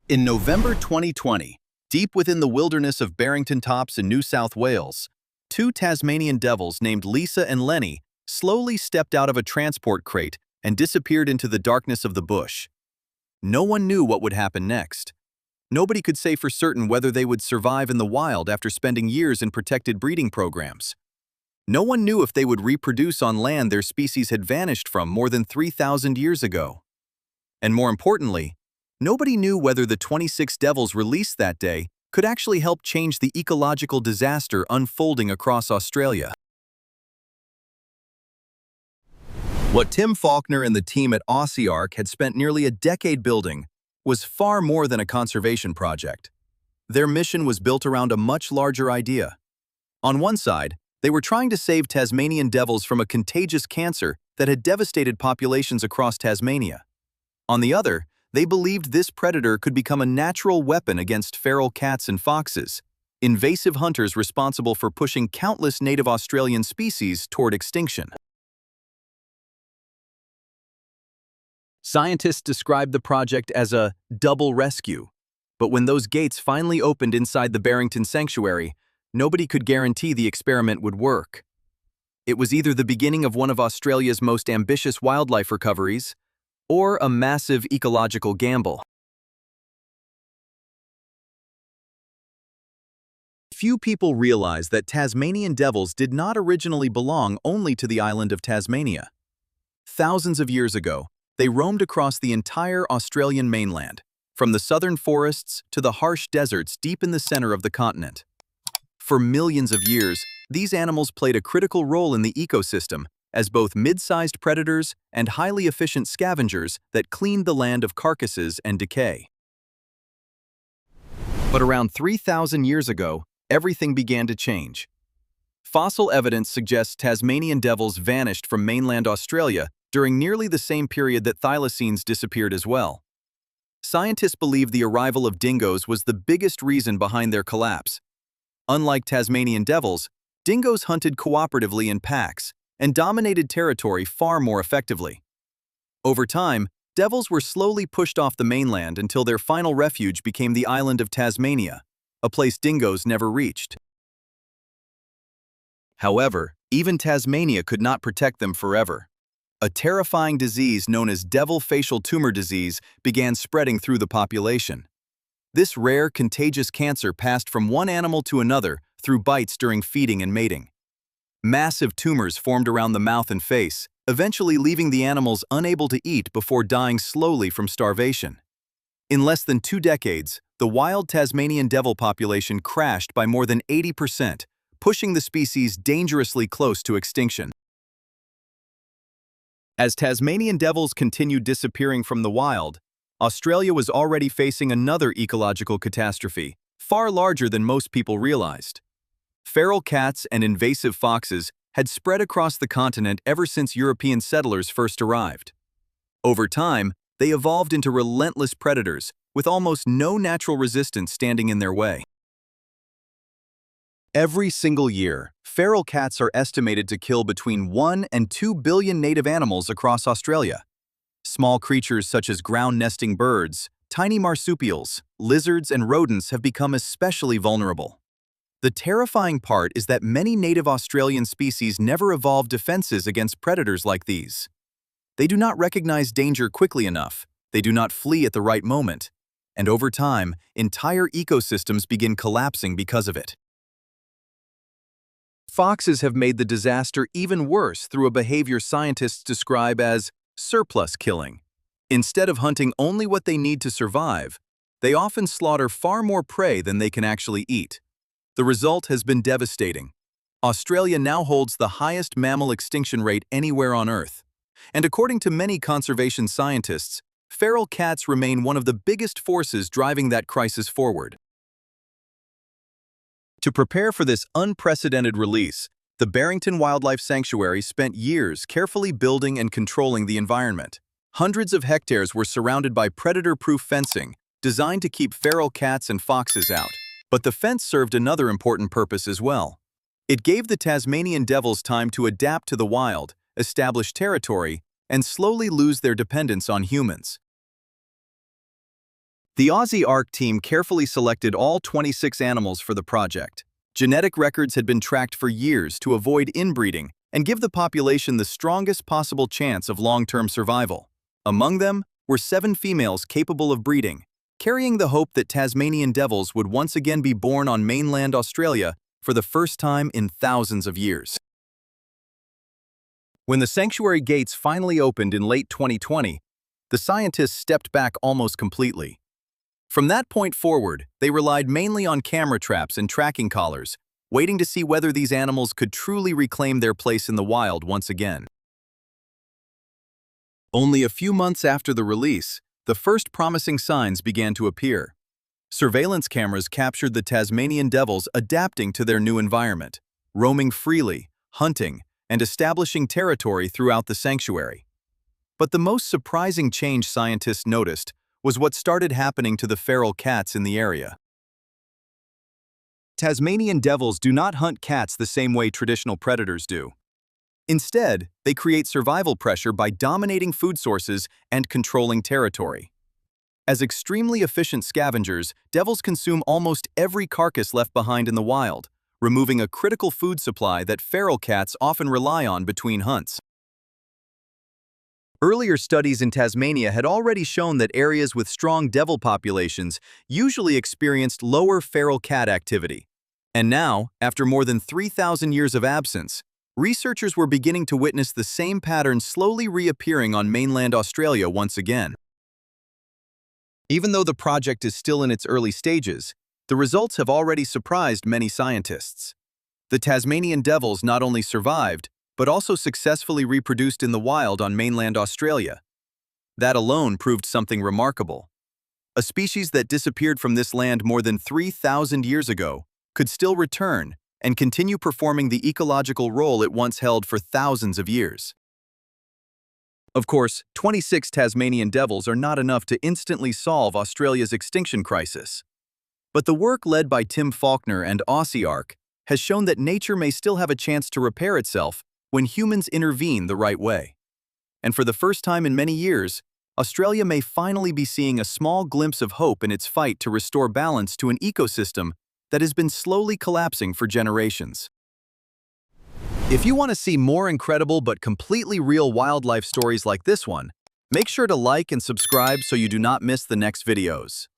In November 2020, deep within the wilderness of Barrington Tops in New South Wales, two Tasmanian devils named Lisa and Lenny slowly stepped out of a transport crate and disappeared into the darkness of the bush. No one knew what would happen next. Nobody could say for certain whether they would survive in the wild after spending years in protected breeding programs. No one knew if they would reproduce on land their species had vanished from more than 3,000 years ago. And more importantly, nobody knew whether the 26 devils released that day could actually help change the ecological disaster unfolding across Australia. What Tim Faulkner and the team at AussieArk had spent nearly a decade building was far more than a conservation project. Their mission was built around a much larger idea. On one side, they were trying to save Tasmanian devils from a contagious cancer that had devastated populations across Tasmania. On the other, they believed this predator could become a natural weapon against feral cats and foxes, invasive hunters responsible for pushing countless native Australian species toward extinction. Scientists described the project as a double rescue, but when those gates finally opened inside the Barrington Sanctuary, nobody could guarantee the experiment would work. It was either the beginning of one of Australia's most ambitious wildlife recoveries, or a massive ecological gamble. Few people realize that Tasmanian devils did not originally belong only to the island of Tasmania. Thousands of years ago, they roamed across the entire Australian mainland, from the southern forests to the harsh deserts deep in the center of the continent. For millions of years, these animals played a critical role in the ecosystem as both mid-sized predators and highly efficient scavengers that cleaned the land of carcasses and decay. But around 3,000 years ago, everything began to change. Fossil evidence suggests Tasmanian devils vanished from mainland Australia during nearly the same period that thylacines disappeared as well. Scientists believe the arrival of dingoes was the biggest reason behind their collapse. Unlike Tasmanian devils, dingoes hunted cooperatively in packs and dominated territory far more effectively. Over time, devils were slowly pushed off the mainland until their final refuge became the island of Tasmania, a place dingoes never reached. However, even Tasmania could not protect them forever. A terrifying disease known as devil facial tumor disease began spreading through the population. This rare, contagious cancer passed from one animal to another through bites during feeding and mating. Massive tumors formed around the mouth and face, eventually leaving the animals unable to eat before dying slowly from starvation. In less than 2 decades, the wild Tasmanian devil population crashed by more than 80%, pushing the species dangerously close to extinction. As Tasmanian devils continued disappearing from the wild, Australia was already facing another ecological catastrophe, far larger than most people realized. Feral cats and invasive foxes had spread across the continent ever since European settlers first arrived. Over time, they evolved into relentless predators, with almost no natural resistance standing in their way. Every single year, feral cats are estimated to kill between 1 and 2 billion native animals across Australia. Small creatures such as ground-nesting birds, tiny marsupials, lizards, and rodents have become especially vulnerable. The terrifying part is that many native Australian species never evolved defenses against predators like these. They do not recognize danger quickly enough, they do not flee at the right moment, and over time, entire ecosystems begin collapsing because of it. Foxes have made the disaster even worse through a behavior scientists describe as surplus killing. Instead of hunting only what they need to survive, they often slaughter far more prey than they can actually eat. The result has been devastating. Australia now holds the highest mammal extinction rate anywhere on Earth. And according to many conservation scientists, feral cats remain one of the biggest forces driving that crisis forward. To prepare for this unprecedented release, the Barrington Wildlife Sanctuary spent years carefully building and controlling the environment. Hundreds of hectares were surrounded by predator-proof fencing, designed to keep feral cats and foxes out. But the fence served another important purpose as well. It gave the Tasmanian devils time to adapt to the wild, establish territory, and slowly lose their dependence on humans. The Aussie ARC team carefully selected all 26 animals for the project. Genetic records had been tracked for years to avoid inbreeding and give the population the strongest possible chance of long-term survival. Among them were 7 females capable of breeding, carrying the hope that Tasmanian devils would once again be born on mainland Australia for the first time in thousands of years. When the sanctuary gates finally opened in late 2020, the scientists stepped back almost completely. From that point forward, they relied mainly on camera traps and tracking collars, waiting to see whether these animals could truly reclaim their place in the wild once again. Only a few months after the release, the first promising signs began to appear. Surveillance cameras captured the Tasmanian devils adapting to their new environment, roaming freely, hunting, and establishing territory throughout the sanctuary. But the most surprising change scientists noticed was what started happening to the feral cats in the area. Tasmanian devils do not hunt cats the same way traditional predators do. Instead, they create survival pressure by dominating food sources and controlling territory. As extremely efficient scavengers, devils consume almost every carcass left behind in the wild, removing a critical food supply that feral cats often rely on between hunts. Earlier studies in Tasmania had already shown that areas with strong devil populations usually experienced lower feral cat activity. And now, after more than 3,000 years of absence, researchers were beginning to witness the same pattern slowly reappearing on mainland Australia once again. Even though the project is still in its early stages, the results have already surprised many scientists. The Tasmanian devils not only survived, but also successfully reproduced in the wild on mainland Australia. That alone proved something remarkable. A species that disappeared from this land more than 3,000 years ago could still return and continue performing the ecological role it once held for thousands of years. Of course, 26 Tasmanian devils are not enough to instantly solve Australia's extinction crisis. But the work led by Tim Faulkner and Aussie ARC has shown that nature may still have a chance to repair itself when humans intervene the right way. And for the first time in many years, Australia may finally be seeing a small glimpse of hope in its fight to restore balance to an ecosystem that has been slowly collapsing for generations. If you want to see more incredible but completely real wildlife stories like this one, make sure to like and subscribe so you do not miss the next videos.